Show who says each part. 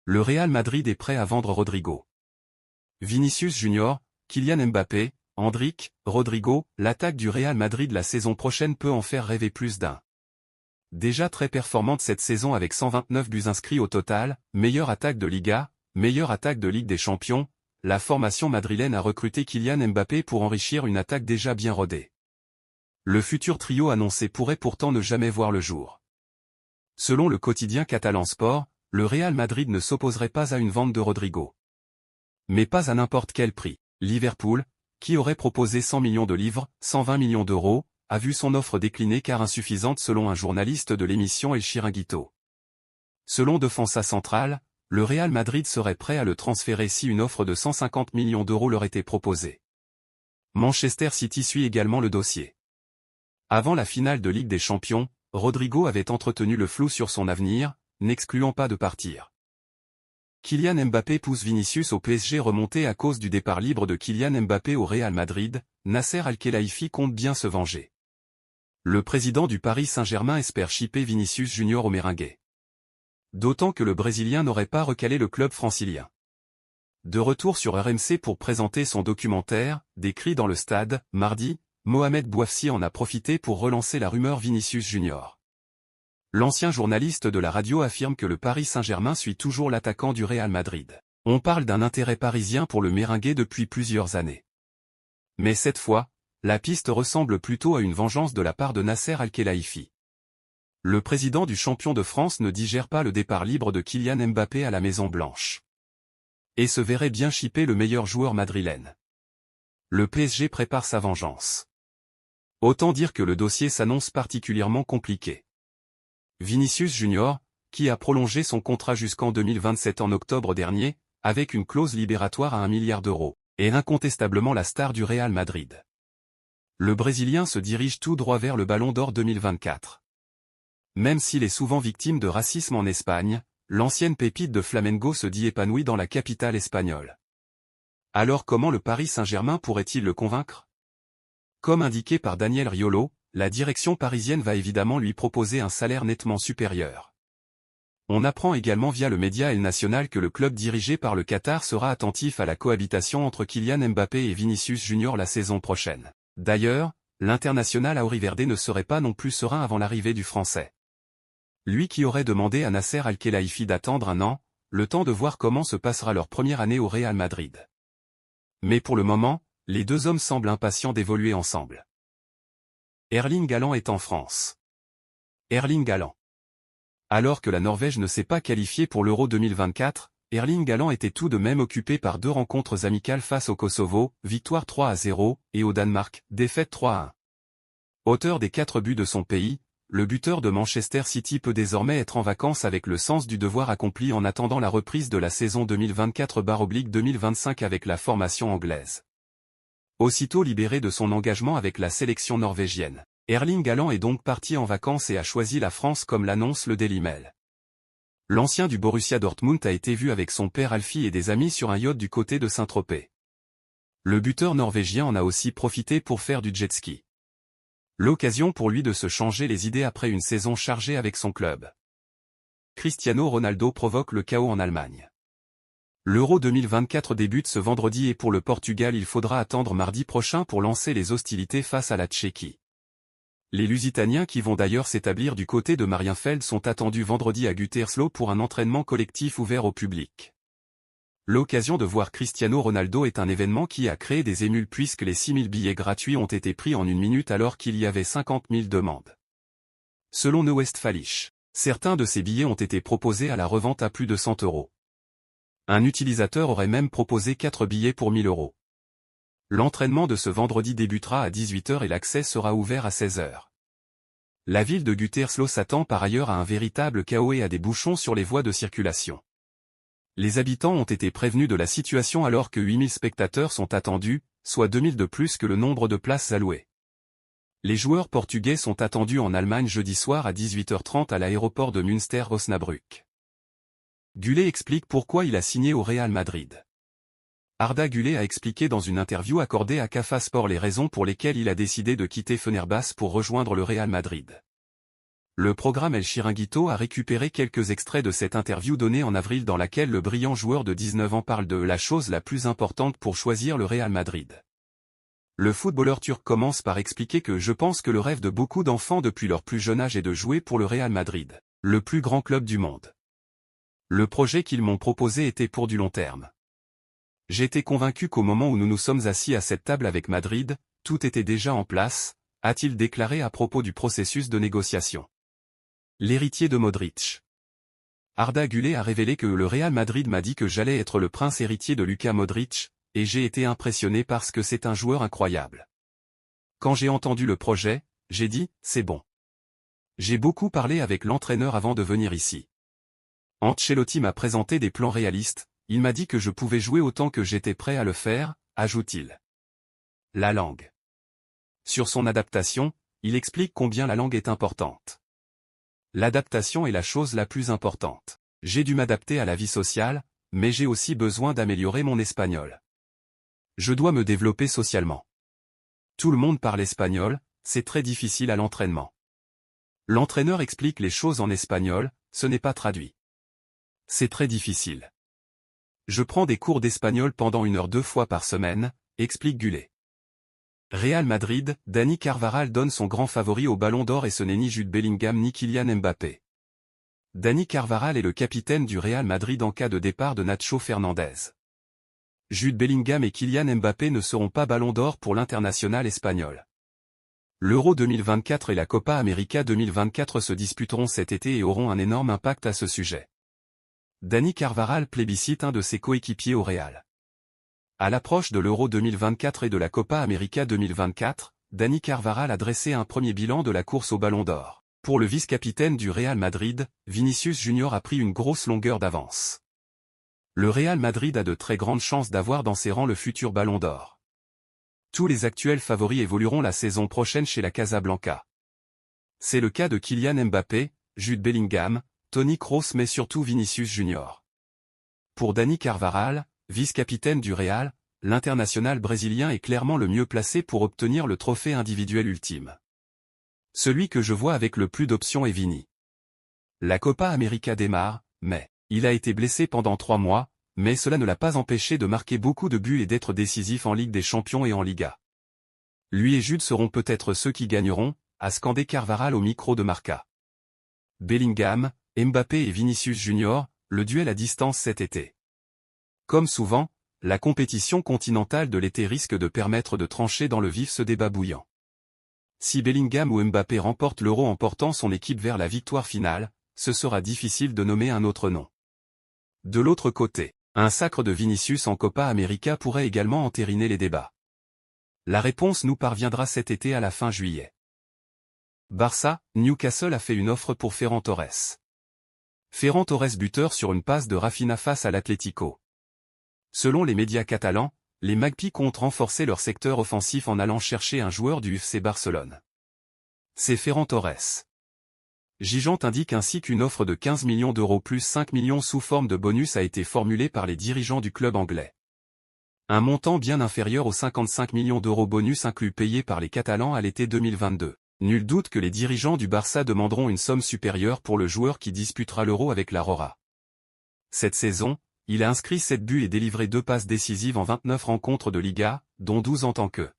Speaker 1: Le Real Madrid est prêt à vendre Rodrigo. Vinicius Junior, Kylian Mbappé, Endrick, Rodrigo, l'attaque du Real Madrid la saison prochaine peut en faire rêver plus d'un. Déjà très performante cette saison avec 129 buts inscrits au total, meilleure attaque de Liga, meilleure attaque de Ligue des Champions, la formation madrilène a recruté Kylian Mbappé pour enrichir une attaque déjà bien rodée. Le futur trio annoncé pourrait pourtant ne jamais voir le jour. Selon le quotidien catalan Sport, le Real Madrid ne s'opposerait pas à une vente de Rodrigo. Mais pas à n'importe quel prix. Liverpool, qui aurait proposé 100 millions de livres, 120 millions d'euros, a vu son offre décliner car insuffisante selon un journaliste de l'émission El Chiringuito. Selon Defensa Central, le Real Madrid serait prêt à le transférer si une offre de 150 millions d'euros leur était proposée. Manchester City suit également le dossier. Avant la finale de Ligue des Champions, Rodrigo avait entretenu le flou sur son avenir, n'excluant pas de partir. Kylian Mbappé pousse Vinicius au PSG remonté à cause du départ libre de Kylian Mbappé au Real Madrid, Nasser Al-Khelaifi compte bien se venger. Le président du Paris Saint-Germain espère chipper Vinicius Junior au Merengue. D'autant que le Brésilien n'aurait pas recalé le club francilien. De retour sur RMC pour présenter son documentaire, décrit dans le stade, mardi, Mohamed Bouafsi en a profité pour relancer la rumeur Vinicius Junior. L'ancien journaliste de la radio affirme que le Paris Saint-Germain suit toujours l'attaquant du Real Madrid. On parle d'un intérêt parisien pour le Merengue depuis plusieurs années. Mais cette fois, la piste ressemble plutôt à une vengeance de la part de Nasser Al-Khelaifi. Le président du champion de France ne digère pas le départ libre de Kylian Mbappé à la Maison-Blanche. Et se verrait bien chipper le meilleur joueur madrilène. Le PSG prépare sa vengeance. Autant dire que le dossier s'annonce particulièrement compliqué. Vinicius Junior, qui a prolongé son contrat jusqu'en 2027 en octobre dernier, avec une clause libératoire à 1 milliard d'euros, est incontestablement la star du Real Madrid. Le Brésilien se dirige tout droit vers le Ballon d'Or 2024. Même s'il est souvent victime de racisme en Espagne, l'ancienne pépite de Flamengo se dit épanouie dans la capitale espagnole. Alors comment le Paris Saint-Germain pourrait-il le convaincre? Comme indiqué par Daniel Riolo, la direction parisienne va évidemment lui proposer un salaire nettement supérieur. On apprend également via le média El Nacional que le club dirigé par le Qatar sera attentif à la cohabitation entre Kylian Mbappé et Vinicius Junior la saison prochaine. D'ailleurs, l'international auriverde ne serait pas non plus serein avant l'arrivée du Français. Lui qui aurait demandé à Nasser Al-Khelaifi d'attendre un an, le temps de voir comment se passera leur première année au Real Madrid. Mais pour le moment, les deux hommes semblent impatients d'évoluer ensemble. Erling Haaland est en France. Erling Haaland. Alors que la Norvège ne s'est pas qualifiée pour l'Euro 2024, Erling Haaland était tout de même occupé par 2 rencontres amicales face au Kosovo, victoire 3-0, et au Danemark, défaite 3-1. Auteur des 4 buts de son pays, le buteur de Manchester City peut désormais être en vacances avec le sens du devoir accompli en attendant la reprise de la saison 2024/2025 avec la formation anglaise. Aussitôt libéré de son engagement avec la sélection norvégienne, Erling Haaland est donc parti en vacances et a choisi la France comme l'annonce le Daily Mail. L'ancien du Borussia Dortmund a été vu avec son père Alfie et des amis sur un yacht du côté de Saint-Tropez. Le buteur norvégien en a aussi profité pour faire du jet ski. L'occasion pour lui de se changer les idées après une saison chargée avec son club. Cristiano Ronaldo provoque le chaos en Allemagne. L'Euro 2024 débute ce vendredi et pour le Portugal il faudra attendre mardi prochain pour lancer les hostilités face à la Tchéquie. Les Lusitaniens qui vont d'ailleurs s'établir du côté de Marienfeld sont attendus vendredi à Gütersloh pour un entraînement collectif ouvert au public. L'occasion de voir Cristiano Ronaldo est un événement qui a créé des émules puisque les 6000 billets gratuits ont été pris en 1 minute alors qu'il y avait 50 000 demandes. Selon No Westfalisch, certains de ces billets ont été proposés à la revente à plus de 100 €. Un utilisateur aurait même proposé 4 billets pour 1 000 €. L'entraînement de ce vendredi débutera à 18 h et l'accès sera ouvert à 16 h. La ville de Gütersloh s'attend par ailleurs à un véritable chaos et à des bouchons sur les voies de circulation. Les habitants ont été prévenus de la situation alors que 8000 spectateurs sont attendus, soit 2000 de plus que le nombre de places allouées. Les joueurs portugais sont attendus en Allemagne jeudi soir à 18 h 30 à l'aéroport de Münster-Osnabrück. Gullet explique pourquoi il a signé au Real Madrid. Arda Güler a expliqué dans une interview accordée à Cafa Sport les raisons pour lesquelles il a décidé de quitter Fenerbahçe pour rejoindre le Real Madrid. Le programme El Chiringuito a récupéré quelques extraits de cette interview donnée en avril dans laquelle le brillant joueur de 19 ans parle de la chose la plus importante pour choisir le Real Madrid. Le footballeur turc commence par expliquer que je pense que le rêve de beaucoup d'enfants depuis leur plus jeune âge est de jouer pour le Real Madrid, le plus grand club du monde. Le projet qu'ils m'ont proposé était pour du long terme. J'étais convaincu qu'au moment où nous nous sommes assis à cette table avec Madrid, tout était déjà en place, a-t-il déclaré à propos du processus de négociation. L'héritier de Modric. Arda Güler a révélé que le Real Madrid m'a dit que j'allais être le prince héritier de Luka Modric, et j'ai été impressionné parce que c'est un joueur incroyable. Quand j'ai entendu le projet, j'ai dit, c'est bon. J'ai beaucoup parlé avec l'entraîneur avant de venir ici. Ancelotti m'a présenté des plans réalistes, il m'a dit que je pouvais jouer autant que j'étais prêt à le faire, ajoute-t-il. La langue. Sur son adaptation, il explique combien la langue est importante. L'adaptation est la chose la plus importante. J'ai dû m'adapter à la vie sociale, mais j'ai aussi besoin d'améliorer mon espagnol. Je dois me développer socialement. Tout le monde parle espagnol, c'est très difficile à l'entraînement. L'entraîneur explique les choses en espagnol, ce n'est pas traduit. C'est très difficile. Je prends des cours d'espagnol pendant 1 heure 2 fois par semaine, explique Güler. Real Madrid, Dani Carvajal donne son grand favori au Ballon d'Or et ce n'est ni Jude Bellingham ni Kylian Mbappé. Dani Carvajal est le capitaine du Real Madrid en cas de départ de Nacho Fernandez. Jude Bellingham et Kylian Mbappé ne seront pas Ballon d'Or pour l'international espagnol. L'Euro 2024 et la Copa América 2024 se disputeront cet été et auront un énorme impact à ce sujet. Dani Carvajal plébiscite un de ses coéquipiers au Real. À l'approche de l'Euro 2024 et de la Copa América 2024, Dani Carvajal a dressé un premier bilan de la course au Ballon d'Or. Pour le vice-capitaine du Real Madrid, Vinicius Junior a pris une grosse longueur d'avance. Le Real Madrid a de très grandes chances d'avoir dans ses rangs le futur Ballon d'Or. Tous les actuels favoris évolueront la saison prochaine chez la Casablanca. C'est le cas de Kylian Mbappé, Jude Bellingham, Toni Kroos mais surtout Vinicius Junior. Pour Dani Carvajal, vice-capitaine du Real, l'international brésilien est clairement le mieux placé pour obtenir le trophée individuel ultime. Celui que je vois avec le plus d'options est Vini. La Copa América démarre, mais il a été blessé pendant 3 mois, mais cela ne l'a pas empêché de marquer beaucoup de buts et d'être décisif en Ligue des Champions et en Liga. Lui et Jude seront peut-être ceux qui gagneront, a scandé Carvajal au micro de Marca. Bellingham, Mbappé et Vinicius Junior, le duel à distance cet été. Comme souvent, la compétition continentale de l'été risque de permettre de trancher dans le vif ce débat bouillant. Si Bellingham ou Mbappé remportent l'Euro en portant son équipe vers la victoire finale, ce sera difficile de nommer un autre nom. De l'autre côté, un sacre de Vinicius en Copa América pourrait également entériner les débats. La réponse nous parviendra cet été à la fin juillet. Barça, Newcastle a fait une offre pour Ferran Torres. Ferran Torres buteur sur une passe de Rafinha face à l'Atlético. Selon les médias catalans, les Magpies comptent renforcer leur secteur offensif en allant chercher un joueur du FC Barcelone. C'est Ferran Torres. Gigante indique ainsi qu'une offre de 15 millions d'euros plus 5 millions sous forme de bonus a été formulée par les dirigeants du club anglais. Un montant bien inférieur aux 55 millions d'euros bonus inclus payés par les Catalans à l'été 2022. Nul doute que les dirigeants du Barça demanderont une somme supérieure pour le joueur qui disputera l'Euro avec la Rora. Cette saison, il a inscrit 7 buts et délivré 2 passes décisives en 29 rencontres de Liga, dont 12 en tant que